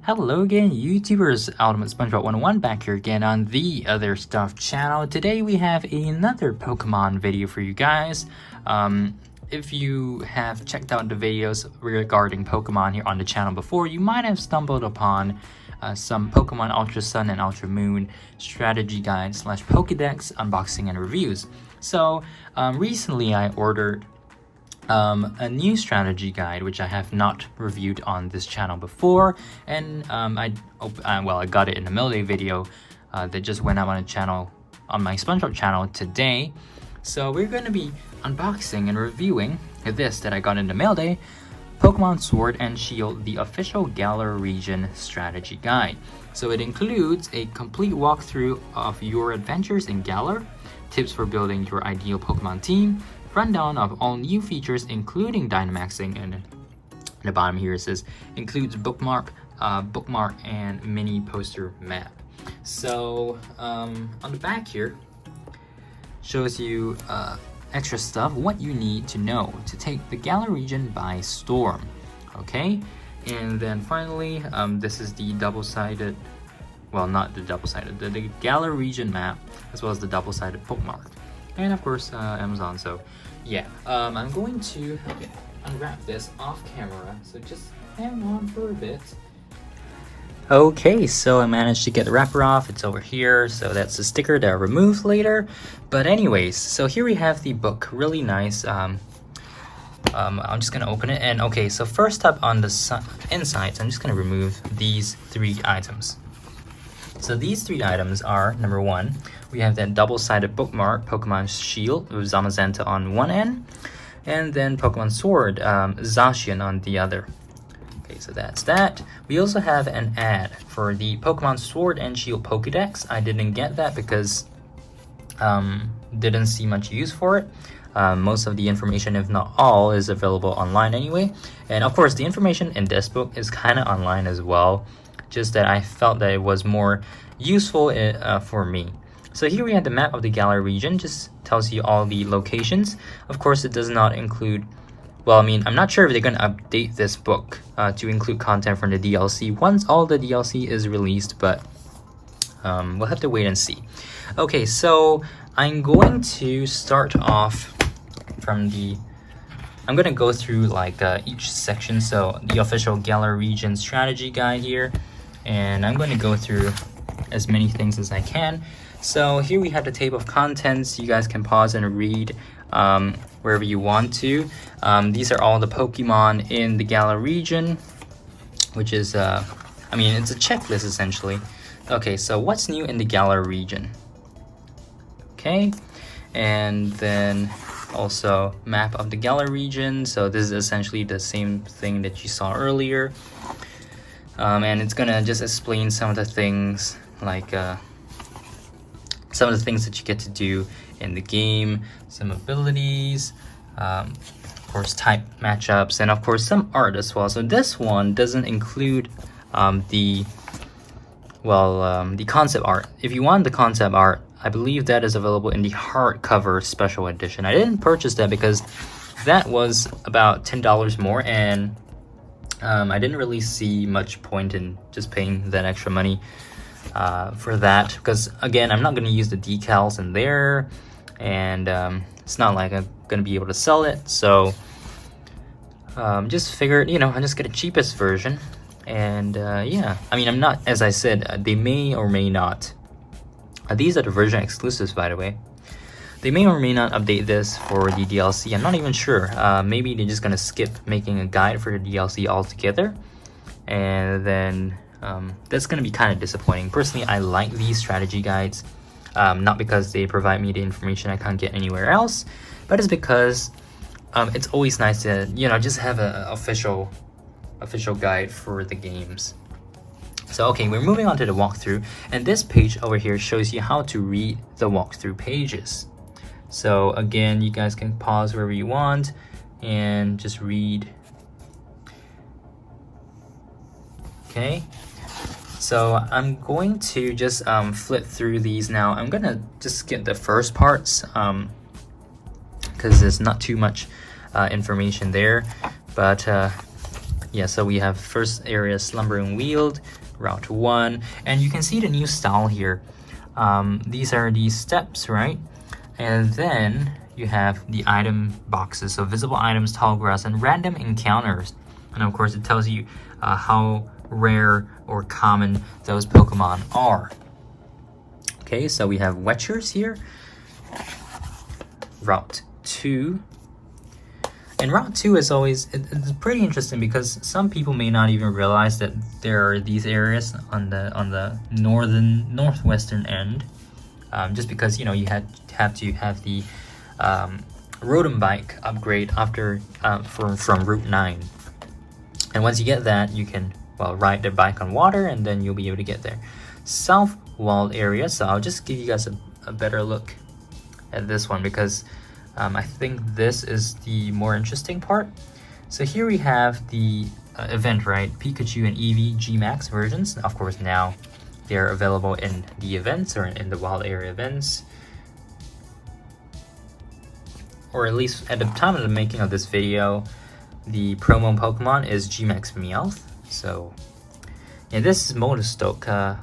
Hello again, YouTubers. Ultimate SpongeBob 101 back here again on the Other Stuff channel. Today we have another Pokemon video for you guys. If you have checked out the videos regarding Pokemon here on the channel before, you might have stumbled upon some Pokemon Ultra Sun and Ultra Moon strategy guide / Pokedex unboxing and reviews. So recently I ordered a new strategy guide which I have not reviewed on this channel before, and I got it in a mail day video that just went up on the channel, on my SpongeBob channel today. So we're going to be unboxing and reviewing this that I got in the mail day, Pokemon Sword and Shield, the official Galar Region Strategy Guide. So it includes a complete walkthrough of your adventures in Galar, tips for building your ideal Pokemon team, rundown of all new features including Dynamaxing, and at the bottom here it says includes bookmark and mini poster map. So on the back here shows you extra stuff, what you need to know to take the Galar region by storm. Okay, and then finally this is the double-sided, well, not the double-sided, the Galar region map, as well as the double-sided bookmark, and of course Amazon. So yeah, I'm going to unwrap this off camera, so just hang on for a bit. Okay, so I managed to get the wrapper off. It's over here, so that's the sticker that I'll remove later. But anyways, so here we have the book, really nice. I'm just gonna open it, and okay, so first up on the inside, I'm just gonna remove these 3 items. So these 3 items are, number 1, we have that double-sided bookmark, Pokemon Shield with Zamazenta on one end, and then Pokemon Sword, Zacian on the other. Okay, so that's that. We also have an ad for the Pokemon Sword and Shield Pokedex. I didn't get that because didn't see much use for it. Most of the information, if not all, is available online anyway. And of course, the information in this book is kind of online as well, just that I felt that it was more useful for me. So here we have the map of the Galar region, just tells you all the locations. Of course, it does not include, well, I mean, I'm not sure if they're going to update this book to include content from the DLC once all the DLC is released, but we'll have to wait and see. Okay, so I'm going to start off from I'm going to go through like each section. So the official Galar Region Strategy Guide here, and I'm going to go through as many things as I can. So here we have the table of contents. You guys can pause and read wherever you want to. These are all the Pokemon in the Galar region, which is, I mean, it's a checklist essentially. Okay, so what's new in the Galar region? Okay, and then also map of the Galar region. So this is essentially the same thing that you saw earlier. And it's gonna just explain some of the things, like some of the things that you get to do in the game, some abilities, of course type matchups, and of course some art as well. So this one doesn't include the concept art. If you want the concept art, I believe that is available in the hardcover special edition. I didn't purchase that because that was about $10 more, and I didn't really see much point in just paying that extra money for that, because again, I'm not going to use the decals in there, and it's not like I'm going to be able to sell it. So just figured, you know, I'll just get the cheapest version. And yeah, I mean, I'm not, as I said, they may or may not, these are the version exclusives, by the way. They may or may not update this for the DLC. I'm not even sure. Maybe they're just going to skip making a guide for the DLC altogether, and then that's going to be kind of disappointing. Personally, I like these strategy guides, not because they provide me the information I can't get anywhere else, but it's because it's always nice to, you know, just have an official guide for the games. So okay, we're moving on to the walkthrough, and this page over here shows you how to read the walkthrough pages. So again, you guys can pause wherever you want and just read. Okay, so I'm going to just flip through these now. I'm gonna just skip the first parts because there's not too much information there, but yeah, so we have first area Slumbering Weald, Route 1, and you can see the new style here. These are the steps, right? And then you have the item boxes, so visible items, tall grass, and random encounters. And of course, it tells you how rare or common those Pokemon are. Okay, so we have Wetchers here. Route 2. And Route 2 is always, it's pretty interesting because some people may not even realize that there are these areas on the northwestern end. Just because, you know, you have to have the Rotom bike upgrade after from Route 9. And once you get that, you can, well, ride the bike on water and then you'll be able to get there. South Walled area, so I'll just give you guys a better look at this one because I think this is the more interesting part. So here we have the event, right? Pikachu and Eevee G-Max versions. Of course, now they're available in the events or in the wild area events. Or at least at the time of the making of this video, the promo Pokemon is G-Max Meowth. So, yeah, this is Motostoke.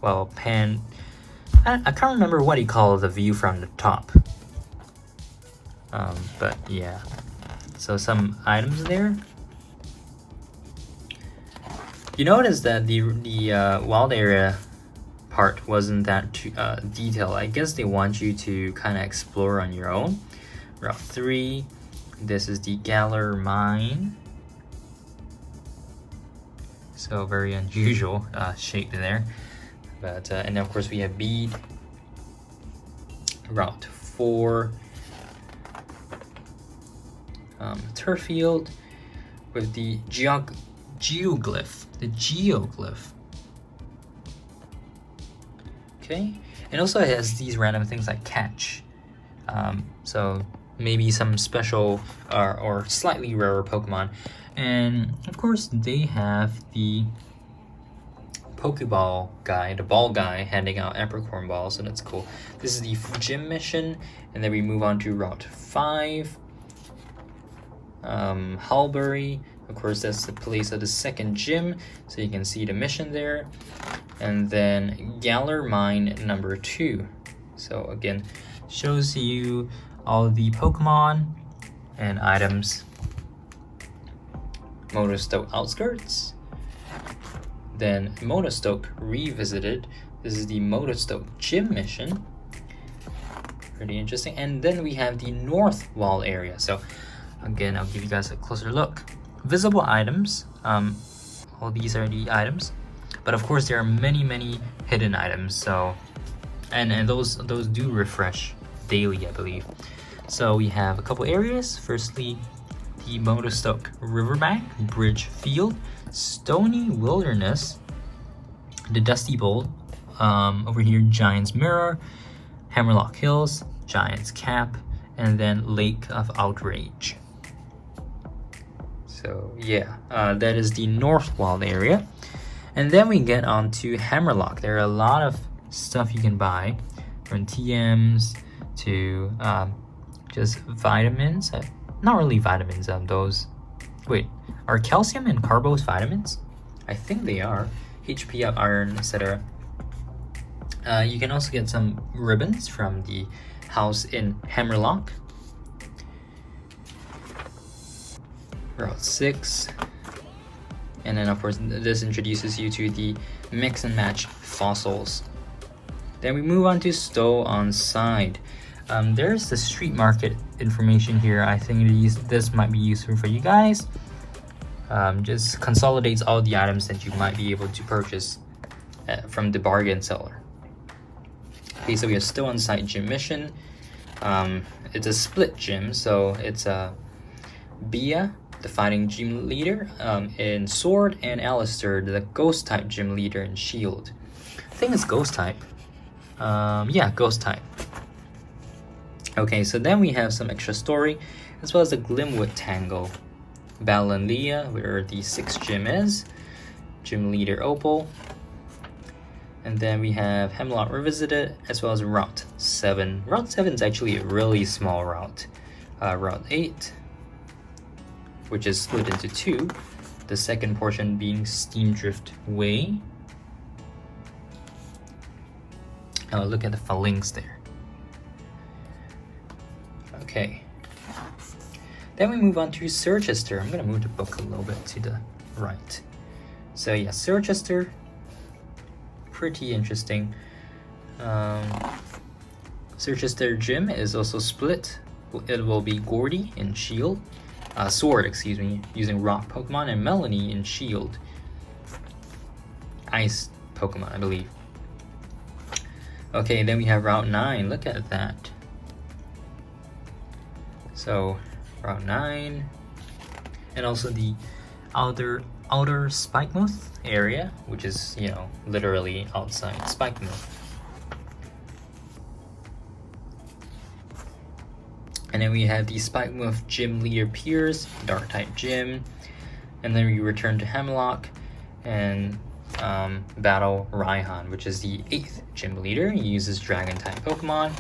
Well, I can't remember what he called the view from the top. But yeah, so some items there. You notice that the wild area part wasn't that too detailed. I guess they want you to kind of explore on your own. Route 3, this is the Galar Mine. So very unusual shape there. But and then of course we have Bead. Route 4. Turfield with the geoglyph. Okay, and also it has these random things like catch. So maybe some special or slightly rarer Pokemon. And of course they have the Pokeball guy, the ball guy, handing out apricorn balls, so that's cool. This is the gym mission, and then we move on to Route 5. Halbury, of course that's the place of the second gym, so you can see the mission there. And then Galar Mine number 2. So again, shows you all the Pokemon and items. Motostoke Outskirts. Then Motostoke Revisited. This is the Motostoke Gym mission. Pretty interesting. And then we have the North Wall area. So again, I'll give you guys a closer look. Visible items. All these are the items. But of course, there are many hidden items. So, and those do refresh daily, I believe. So we have a couple areas. Firstly, the Motostoke Riverbank, Bridge Field, Stony Wilderness, the Dusty Bowl, over here Giant's Mirror, Hammerlock Hills, Giant's Cap, and then Lake of Outrage. So yeah, that is the North Wild area. And then we get on to Hammerlock. There are a lot of stuff you can buy, from TMs to just vitamins. Not really vitamins, those... Wait, are calcium and carbos vitamins? I think they are. HP up, iron, etc. You can also get some ribbons from the house in Hammerlock. Route 6. And then of course this introduces you to the mix and match fossils. Then we move on to Stow on Side. There's the street market information here. I think this might be useful for you guys. Just consolidates all the items that you might be able to purchase from the bargain seller. Okay, so we have Stow on Side gym mission. It's a split gym, so it's Bia, the fighting gym leader in Sword, and Alistair, the ghost type gym leader in Shield. I think it's ghost type. Yeah, ghost type. Okay, so then we have some extra story, as well as the Glimwood Tangle. Battle and Leah, where the 6th gym is. Gym leader Opal. And then we have Hemlock Revisited, as well as Route 7. Route 7 is actually a really small route. Route 8, which is split into 2. the second portion being Steam Drift Way. Oh, look at the phalanx there. Okay. Then we move on to Circhester. I'm gonna move the book a little bit to the right. So yeah, Circhester, pretty interesting. Circhester Gym is also split. It will be Gordy in Shield, Sword, excuse me, using Rock Pokemon, and Melanie in Shield, Ice Pokemon, I believe. Okay, then we have Route 9. Look at that. So Route 9, and also the outer Spikemuth area, which is, you know, literally outside Spikemuth. And then we have the Spikemuth Gym Leader Piers, Dark type gym, and then we return to Hemlock and battle Raihan, which is the 8th gym leader. He uses Dragon type Pokemon.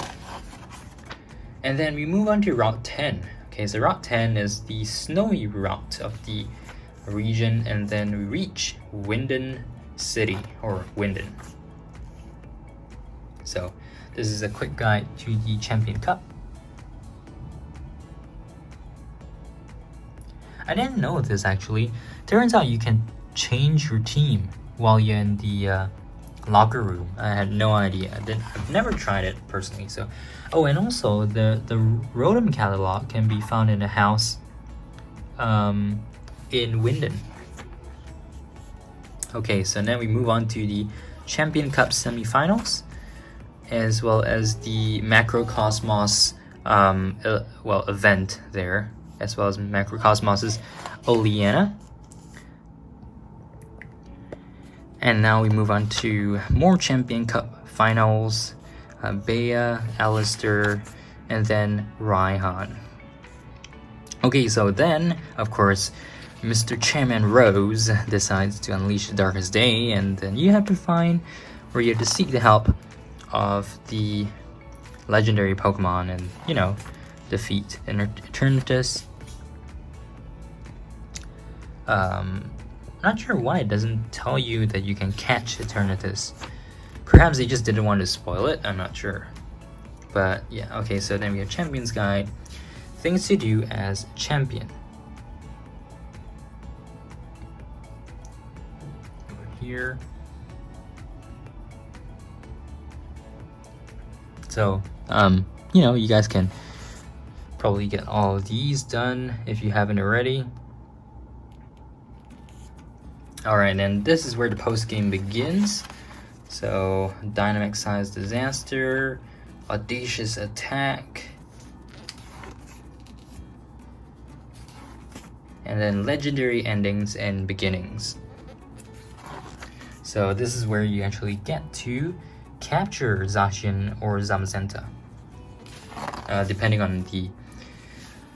And then we move on to Route 10. Okay, so Route 10 is the snowy route of the region, and then we reach Winden City, or Winden. So this is a quick guide to the Champion Cup. I didn't know this actually. Turns out you can change your team while you're in the locker room. I had no idea. I've never tried it personally. So, oh, and also the Rotom catalog can be found in a house in Winden. Okay, so then we move on to the Champion Cup semifinals, as well as the Macrocosmos event there, as well as Macrocosmos's Oleana. And now we move on to more Champion Cup finals, Bea, Alistair, and then Raihan. Okay, so then, of course, Mr. Chairman Rose decides to unleash the darkest day, and then you have to find, or you have to seek the help of the legendary Pokemon and, you know, defeat Eternatus. Not sure why it doesn't tell you that you can catch Eternatus. Perhaps they just didn't want to spoil it, I'm not sure. But yeah, okay, so then we have Champion's Guide. Things to do as champion. Over here. So, you know, you guys can probably get all of these done if you haven't already. Alright, and this is where the post-game begins. So, Dynamic Size Disaster, Audacious Attack, and then Legendary Endings and Beginnings. So this is where you actually get to capture Zacian or Zamazenta, depending on the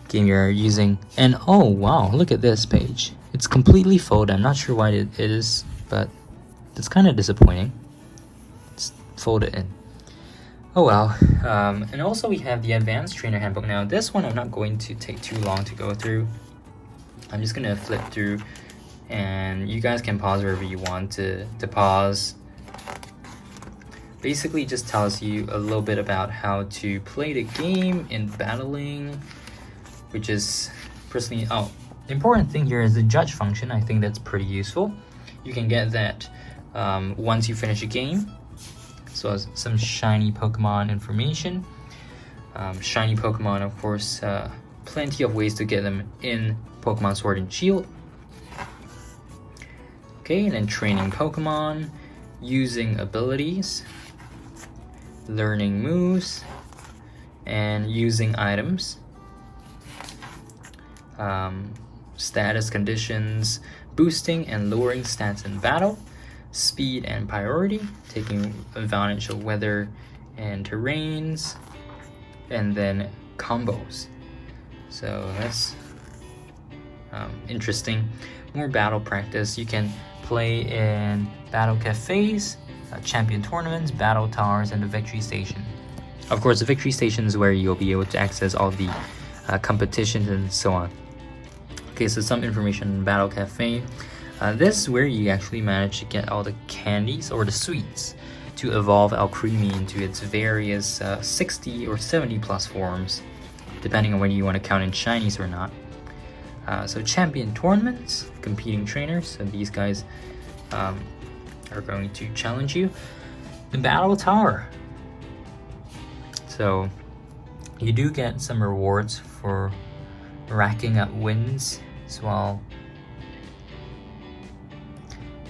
game you're using. And oh wow, look at this page. It's completely folded. I'm not sure why it is, but it's kind of disappointing. It's folded in. Oh well. And also we have the Advanced Trainer Handbook. Now this one I'm not going to take too long to go through. I'm just gonna flip through, and you guys can pause wherever you want to pause. Basically just tells you a little bit about how to play the game in battling, which is personally, the important thing here is the judge function. I think that's pretty useful. You can get that once you finish a game. So some shiny Pokemon information. Shiny Pokemon, of course, plenty of ways to get them in Pokemon Sword and Shield. Okay, and then training Pokemon, using abilities, learning moves, and using items. Status conditions, boosting and lowering stats in battle, speed and priority, taking advantage of weather and terrains, and then combos. So that's interesting. More battle practice. You can play in battle cafes, champion tournaments, battle towers, and the victory station. Of course, the victory station is where you'll be able to access all the competitions and so on. Okay, so some information in Battle Cafe. This is where you actually manage to get all the candies or the sweets to evolve Alcremie into its various 60 or 70 plus forms, depending on whether you want to count in shinies or not. So champion tournaments, competing trainers, so these guys are going to challenge you. The battle tower. So you do get some rewards for racking up wins as well.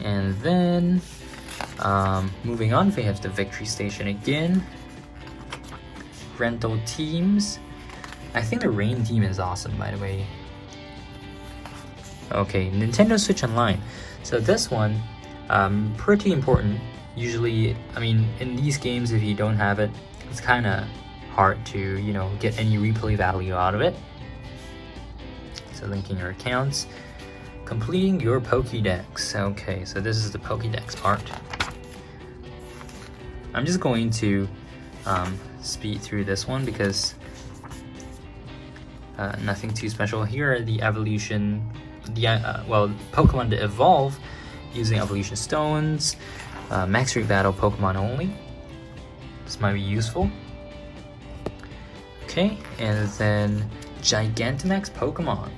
And then moving on, we have the victory station again. Rental teams. I think the rain team is awesome, by the way. Okay, Nintendo Switch Online. So this one, pretty important. Usually, I mean, in these games, if you don't have it, it's kind of hard to, you know, get any replay value out of it. So linking your accounts. Completing your Pokedex. Okay, so this is the Pokedex part. I'm just going to speed through this one because nothing too special. Here are the evolution, Pokemon to evolve using evolution stones, max rate battle Pokemon only. This might be useful. Okay, and then Gigantamax Pokemon.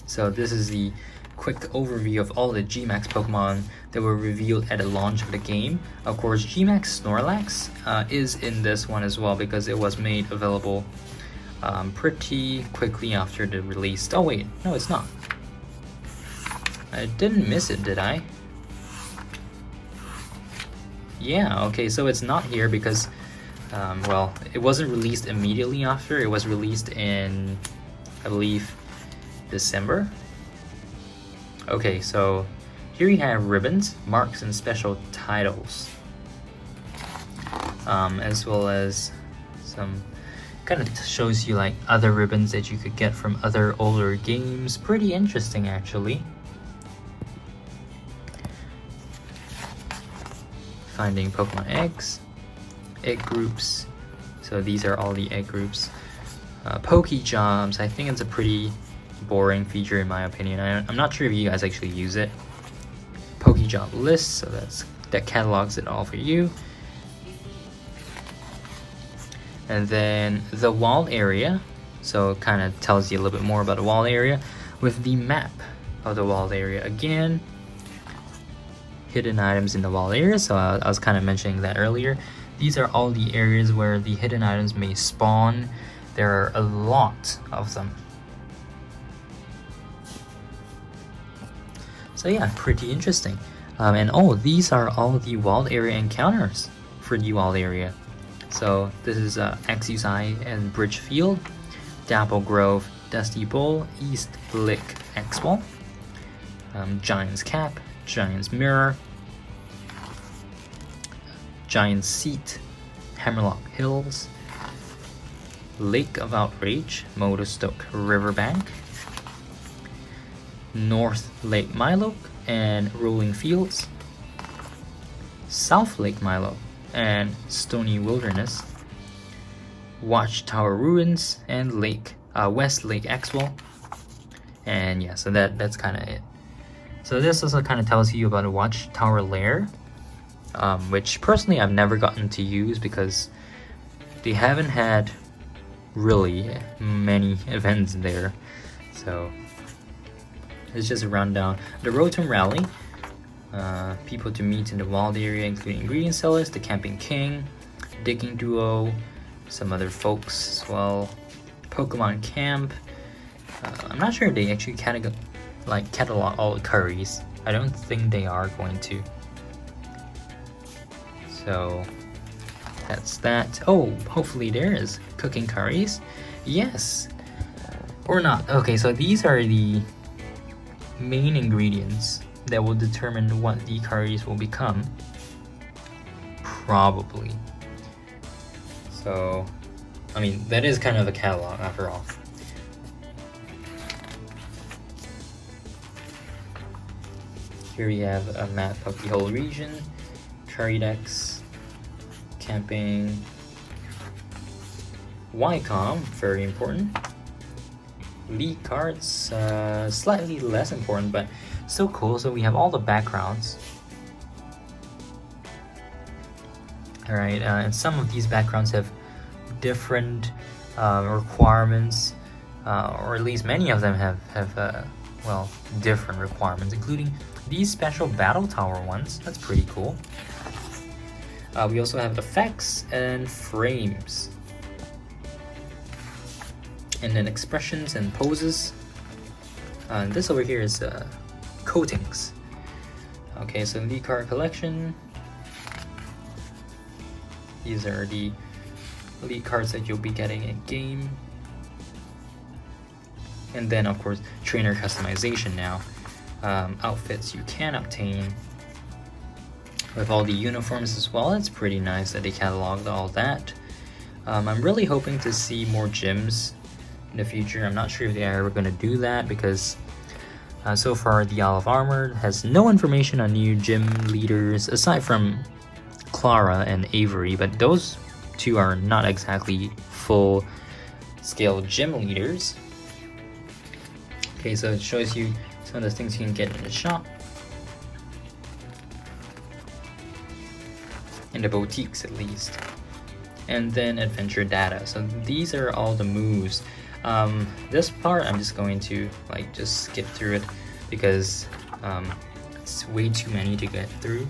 So this is the quick overview of all the Gmax Pokemon that were revealed at the launch of the game. Of course, Gmax Snorlax is in this one as well because it was made available pretty quickly after the release. Oh wait, no it's not. I didn't miss it, did I? Yeah, okay, so it's not here because, well, it wasn't released immediately after. It was released in, I believe, December. Okay, so here we have ribbons, marks, and special titles, as well as some kind of shows you like other ribbons that you could get from other older games. Pretty interesting, actually. Finding Pokemon eggs, egg groups. So these are all the egg groups. Pokejobs. I think it's a pretty boring feature in my opinion. I'm not sure if you guys actually use it. Pokejob list, so that catalogs it all for you. And then the wall area, so it kind of tells you a little bit more about the wall area with the map of the wall area again. Hidden items in the wall area, so I was kind of mentioning that earlier. These are all the areas where the hidden items may spawn. There are a lot of them. So yeah, pretty interesting. And these are all the walled area encounters for the walled area. So this is Axe's Eye and Bridgefield, Dapple Grove, Dusty Bowl, East Lick X-Wall, Giant's Cap, Giant's Mirror, Giant's Seat, Hammerlock Hills, Lake of Outrage, Motostoke Riverbank, North Lake Milo and Rolling Fields, South Lake Milo and Stony Wilderness, Watchtower Ruins and West Lake Exwell. And yeah, so that's kind of it. So this also kind of tells you about a Watchtower Lair, which personally I've never gotten to use because they haven't had really many events there. So it's just a rundown. The Rotom Rally, people to meet in the wild area including ingredient sellers, the Camping King, Digging Duo, some other folks as well. Pokemon Camp. I'm not sure if they actually catalog all the curries. I don't think they are going to. So that's that. Oh, hopefully there is cooking curries. Yes. Or not. Okay, so these are the main ingredients that will determine what the curries will become. Probably. So, I mean, that is kind of a catalog after all. Here we have a map of the whole region, curry decks, camping, Wycom, very important. Lead cards, slightly less important, but still cool. So we have all the backgrounds. All right, and some of these backgrounds have different requirements, or at least many of them have well, different requirements, including these special battle tower ones. That's pretty cool. We also have effects and frames, and then expressions and poses. And this over here is coatings. Okay, so lead card collection. These are the lead cards that you'll be getting in game. And then of course, trainer customization now. Outfits you can obtain with all the uniforms as well. It's pretty nice that they cataloged all that. I'm really hoping to see more gyms in the future. I'm not sure if they are ever going to do that, because so far the Isle of Armor has no information on new gym leaders aside from Clara and Avery, but those two are not exactly full scale gym leaders. Okay, so it shows you some of the things you can get in the shop, in the boutiques at least, and then adventure data. So these are all the moves. This part I'm just going to just skip through it because it's way too many to get through.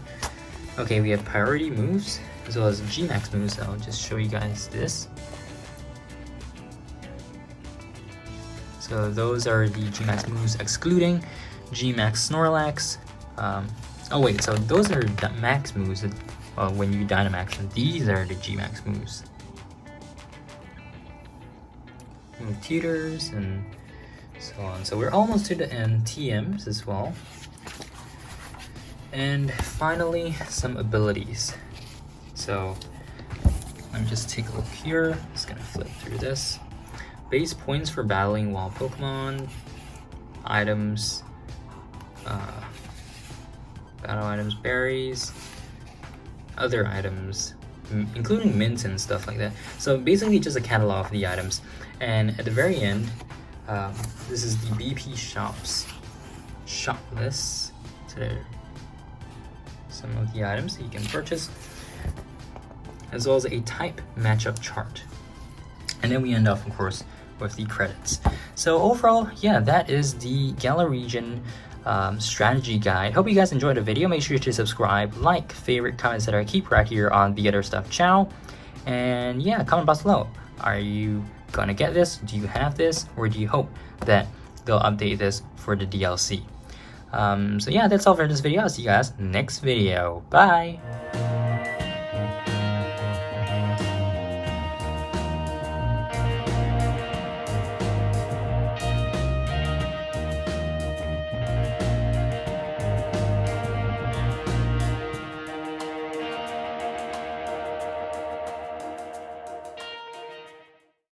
Okay, we have priority moves as well as Gmax moves. I'll just show you guys this. So those are the Gmax moves excluding Gmax Snorlax. Oh wait, so those are max moves when you Dynamax, and these are the Gmax moves. And tutors and so on. So we're almost to the end. TMs as well. And finally, some abilities. So let me just take a look here. I'm just gonna flip through this. Base points for battling wild Pokemon. Items. Battle items, berries. Other items, including mints and stuff like that. So basically just a catalog of the items. And at the very end, this is the BP shops. Shop list. So there are some of the items that you can purchase, as well as a type matchup chart. And then we end off, of course, with the credits. So overall, yeah, that is the Galar Region strategy guide. Hope you guys enjoyed the video. Make sure to subscribe, like, favorite, comment, etc. Keep right here on the Other Stuff channel. And yeah, comment box below. Are you gonna get this? Do you have this? Or do you hope that they'll update this for the DLC? So yeah, that's all for this video. I'll see you guys next video. Bye!